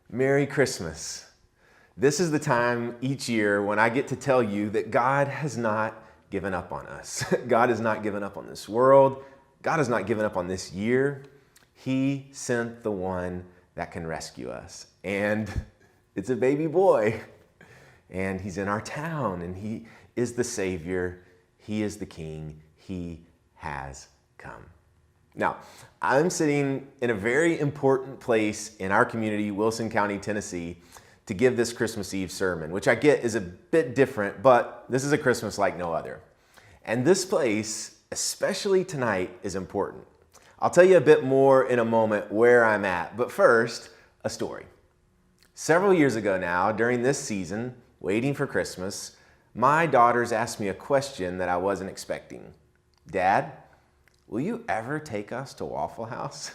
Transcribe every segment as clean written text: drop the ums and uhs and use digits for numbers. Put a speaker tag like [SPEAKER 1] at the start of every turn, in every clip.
[SPEAKER 1] Merry Christmas. This is the time each year when I get to tell you that God has not given up on us. God has not given up on this world. God has not given up on this year. He sent the one that can rescue us. And it's a baby boy. And he's in our town, and he is the Savior. He is the King. He has come. Now, I'm sitting in a very important place in our community, Wilson County, Tennessee, to give this Christmas Eve sermon, which I get is a bit different, but this is a Christmas like no other. And this place, especially tonight, is important. I'll tell you a bit more in a moment where I'm at, but first, a story. Several years ago now, during this season, waiting for Christmas, my daughters asked me a question that I wasn't expecting. Dad, will you ever take us to Waffle House?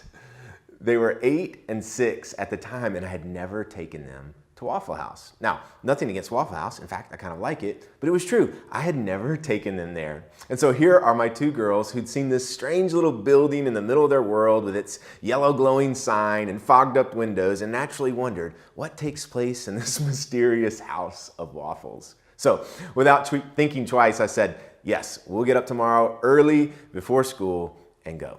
[SPEAKER 1] They were 8 and 6 at the time, and I had never taken them to Waffle House. Now, nothing against Waffle House. In fact, I kind of like it, but it was true. I had never taken them there. And so here are my two girls who'd seen this strange little building in the middle of their world with its yellow glowing sign and fogged up windows, and naturally wondered what takes place in this mysterious house of waffles. So without thinking twice, I said, yes, we'll get up tomorrow early before school and go.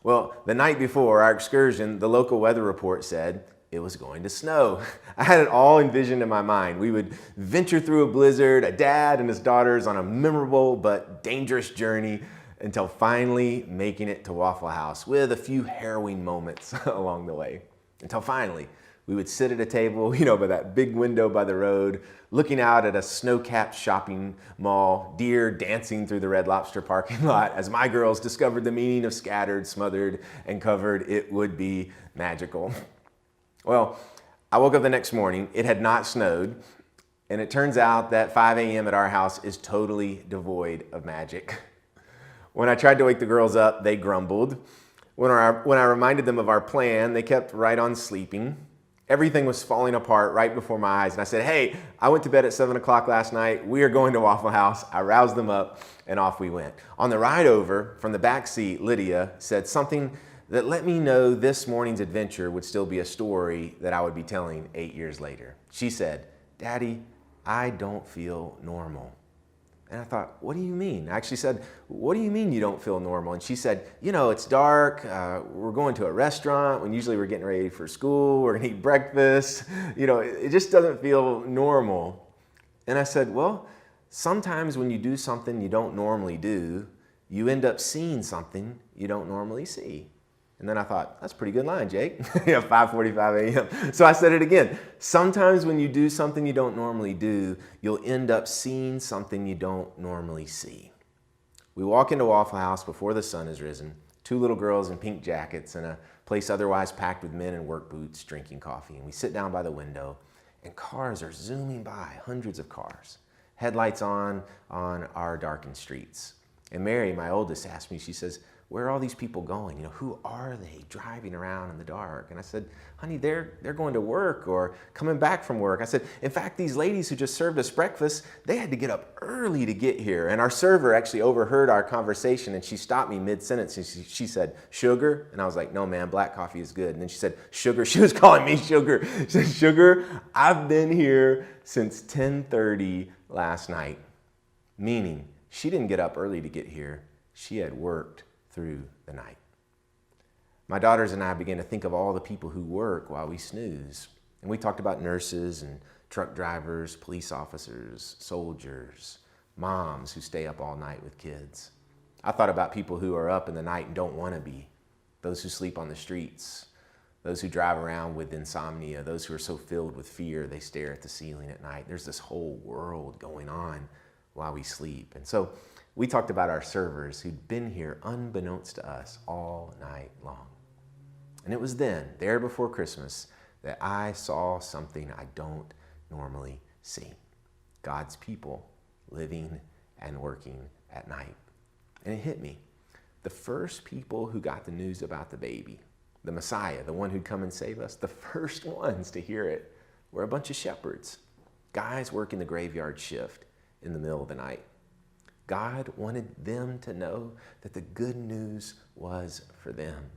[SPEAKER 1] Well, the night before our excursion, the local weather report said it was going to snow. I had it all envisioned in my mind. We would venture through a blizzard, a dad and his daughters on a memorable but dangerous journey until finally making it to Waffle House with a few harrowing moments along the way. Until finally, we would sit at a table, by that big window by the road, looking out at a snow-capped shopping mall, deer dancing through the Red Lobster parking lot as my girls discovered the meaning of scattered, smothered, and covered. It would be magical. Well, I woke up the next morning. It had not snowed, and it turns out that 5 a.m. at our house is totally devoid of magic. When I tried to wake the girls up, they grumbled. When I reminded them of our plan, they kept right on sleeping. Everything was falling apart right before my eyes. And I said, hey, I went to bed at 7 o'clock last night. We are going to Waffle House. I roused them up and off we went. On the ride over, from the back seat, Lydia said something that let me know this morning's adventure would still be a story that I would be telling 8 years later. She said, Daddy, I don't feel normal. And I thought, what do you mean? I actually said, what do you mean you don't feel normal? And she said, it's dark. We're going to a restaurant when usually we're getting ready for school. We're going to eat breakfast. It just doesn't feel normal. And I said, well, sometimes when you do something you don't normally do, you end up seeing something you don't normally see. And then I thought, that's a pretty good line, Jake. 5:45 a.m. So I said it again. Sometimes when you do something you don't normally do, you'll end up seeing something you don't normally see. We walk into Waffle House before the sun has risen, two little girls in pink jackets in a place otherwise packed with men in work boots drinking coffee. And we sit down by the window, and cars are zooming by, hundreds of cars. Headlights on our darkened streets. And Mary, my oldest, asked me, she says, where are all these people going? Who are they driving around in the dark? And I said, honey, they're going to work or coming back from work. I said, in fact, these ladies who just served us breakfast, they had to get up early to get here. And our server actually overheard our conversation, and she stopped me mid-sentence and she said, sugar? And I was like, no, man, black coffee is good. And then she said, sugar. She was calling me sugar. She said, sugar, I've been here since 10:30 last night. Meaning, she didn't get up early to get here. She had worked through the night. My daughters and I began to think of all the people who work while we snooze. And we talked about nurses and truck drivers, police officers, soldiers, moms who stay up all night with kids. I thought about people who are up in the night and don't want to be, those who sleep on the streets, those who drive around with insomnia, those who are so filled with fear they stare at the ceiling at night. There's this whole world going on while we sleep. And so we talked about our servers who'd been here unbeknownst to us all night long. And it was then, there before Christmas, that I saw something I don't normally see. God's people living and working at night. And it hit me. The first people who got the news about the baby, the Messiah, the one who'd come and save us, the first ones to hear it were a bunch of shepherds, guys working the graveyard shift in the middle of the night. God wanted them to know that the good news was for them.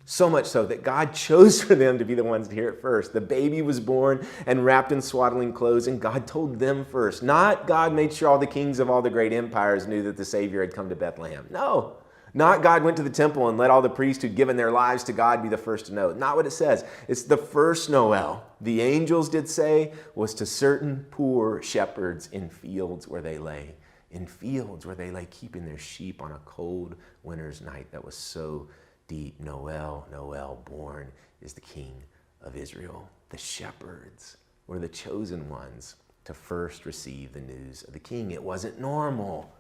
[SPEAKER 1] So much so that God chose for them to be the ones to hear it first. The baby was born and wrapped in swaddling clothes, and God told them first. Not God made sure all the kings of all the great empires knew that the Savior had come to Bethlehem. No. Not God went to the temple and let all the priests who'd given their lives to God be the first to know. Not what it says. It's the first Noel, the angels did say, was to certain poor shepherds in fields where they lay. In fields where they lay keeping their sheep on a cold winter's night that was so deep. Noel, Noel, born is the King of Israel. The shepherds were the chosen ones to first receive the news of the King. It wasn't normal.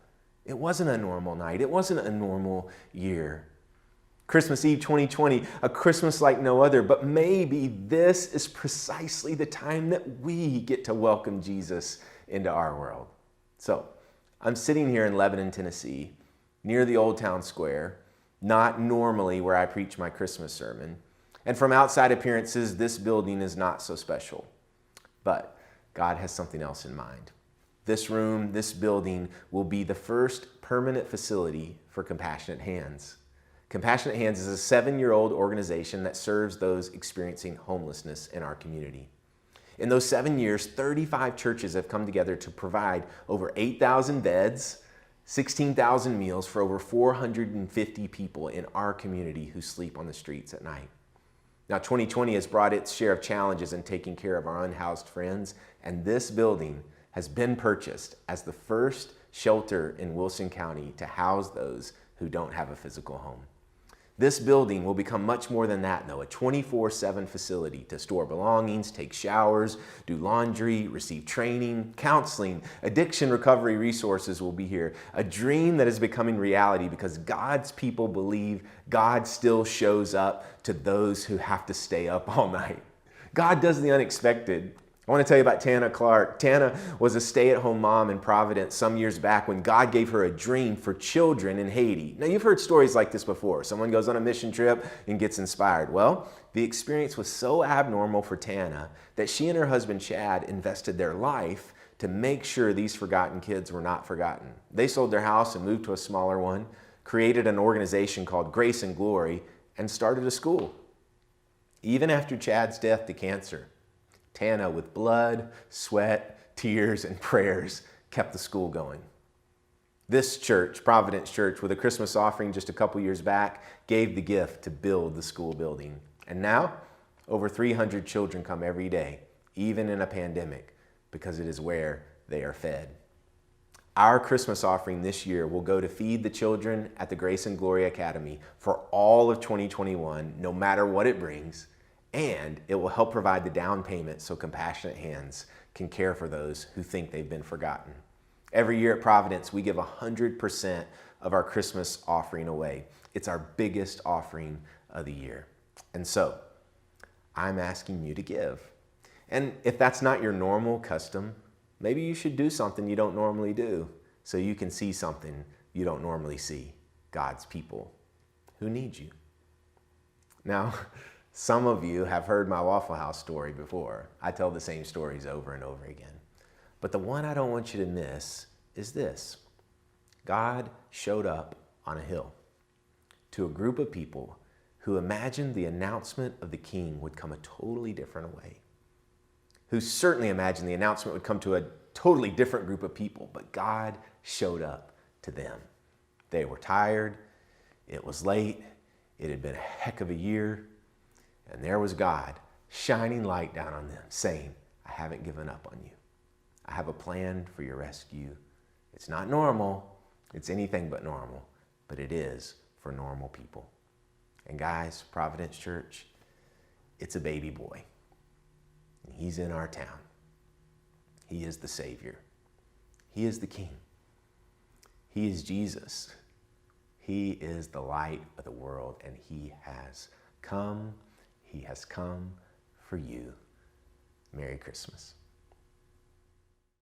[SPEAKER 1] It wasn't a normal night. It wasn't a normal year. Christmas Eve 2020, a Christmas like no other, but maybe this is precisely the time that we get to welcome Jesus into our world. So I'm sitting here in Lebanon, Tennessee, near the Old Town Square, not normally where I preach my Christmas sermon. And from outside appearances, this building is not so special. But God has something else in mind. This room, this building, will be the first permanent facility for Compassionate Hands. Compassionate Hands is a 7-year-old organization that serves those experiencing homelessness in our community. In those 7 years, 35 churches have come together to provide over 8,000 beds, 16,000 meals for over 450 people in our community who sleep on the streets at night. Now, 2020 has brought its share of challenges in taking care of our unhoused friends, and this building has been purchased as the first shelter in Wilson County to house those who don't have a physical home. This building will become much more than that, though, a 24/7 facility to store belongings, take showers, do laundry, receive training, counseling, addiction recovery resources will be here. A dream that is becoming reality because God's people believe God still shows up to those who have to stay up all night. God does the unexpected. I want to tell you about Tana Clark. Tana was a stay-at-home mom in Providence some years back when God gave her a dream for children in Haiti. Now, you've heard stories like this before. Someone goes on a mission trip and gets inspired. Well, the experience was so abnormal for Tana that she and her husband, Chad, invested their life to make sure these forgotten kids were not forgotten. They sold their house and moved to a smaller one, created an organization called Grace and Glory, and started a school. Even after Chad's death to cancer, Tana, with blood, sweat, tears, and prayers, kept the school going. This church, Providence Church, with a Christmas offering just a couple years back, gave the gift to build the school building. And now, over 300 children come every day, even in a pandemic, because it is where they are fed. Our Christmas offering this year will go to feed the children at the Grace and Glory Academy for all of 2021, no matter what it brings. And it will help provide the down payment so Compassionate Hands can care for those who think they've been forgotten. Every year at Providence, we give 100% of our Christmas offering away. It's our biggest offering of the year. And so, I'm asking you to give. And if that's not your normal custom, maybe you should do something you don't normally do so you can see something you don't normally see. God's people who need you. Now, some of you have heard my Waffle House story before. I tell the same stories over and over again. But the one I don't want you to miss is this. God showed up on a hill to a group of people who imagined the announcement of the King would come a totally different way, who certainly imagined the announcement would come to a totally different group of people, but God showed up to them. They were tired. It was late. It had been a heck of a year. And there was God shining light down on them, saying, I haven't given up on you. I have a plan for your rescue. It's not normal. It's anything but normal, but it is for normal people. And guys, Providence Church, it's a baby boy. And he's in our town. He is the Savior. He is the King. He is Jesus. He is the light of the world, and he has come. He has come for you. Merry Christmas.